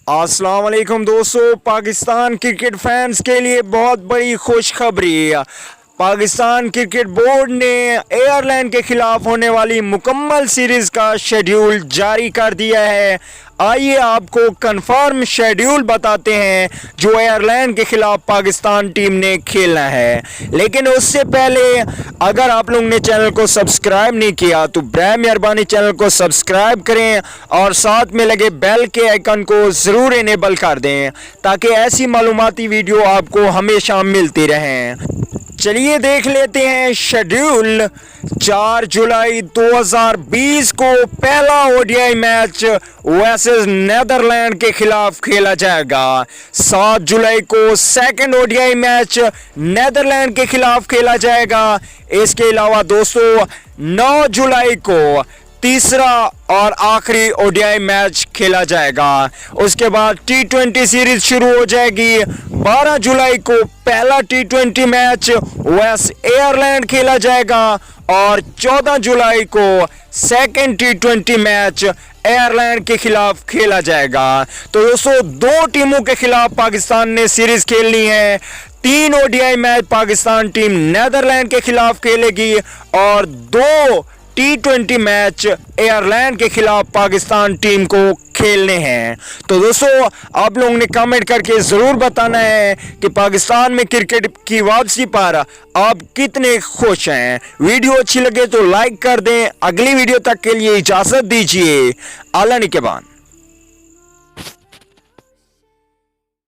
अस्सलाम वालेकुम दोस्तों, पाकिस्तान क्रिकेट फैंस के लिए बहुत बड़ी खुशखबरी। पाकिस्तान क्रिकेट बोर्ड ने आयरलैंड के खिलाफ होने वाली मुकम्मल सीरीज़ का शेड्यूल जारी कर दिया है। आइए आपको कंफर्म शेड्यूल बताते हैं जो आयरलैंड के खिलाफ पाकिस्तान टीम ने खेलना है। लेकिन उससे पहले अगर आप लोगों ने चैनल को सब्सक्राइब नहीं किया तो बराए मेहरबानी चैनल को सब्सक्राइब करें और साथ में लगे बेल के आइकन को ज़रूर इनेबल कर दें ताकि ऐसी मालूमाती वीडियो आपको हमेशा मिलती रहें। चलिए देख लेते हैं शेड्यूल। 4 जुलाई 2020 को पहला ओडीआई मैच वर्सेस नीदरलैंड के खिलाफ खेला जाएगा। 7 जुलाई को सेकंड ओडीआई मैच नीदरलैंड के खिलाफ खेला जाएगा। इसके अलावा दोस्तों 9 जुलाई को तीसरा और आखिरी ओडीआई मैच खेला जाएगा। उसके बाद T20 सीरीज शुरू हो जाएगी। 12 जुलाई को पहला T20 मैच वेस्ट आयरलैंड खेला जाएगा और 14 जुलाई को सेकंड T20 मैच आयरलैंड के खिलाफ खेला जाएगा। तो दोस्तों दो टीमों के खिलाफ पाकिस्तान ने सीरीज खेलनी है। 3 ODI match Pakistan team Netherlands के खिलाफ खेलेगी और 2 T20 मैच आयरलैंड के खिलाफ पाकिस्तान टीम को खेलने हैं। तो दोस्तों आप लोगों ने कमेंट करके ज़रूर बताना है कि पाकिस्तान में क्रिकेट की वापसी पर आप कितने खुश हैं। वीडियो अच्छी लगे तो लाइक कर दें। अगली वीडियो तक के लिए इजाज़त दीजिए। अल्लाह निगहबान।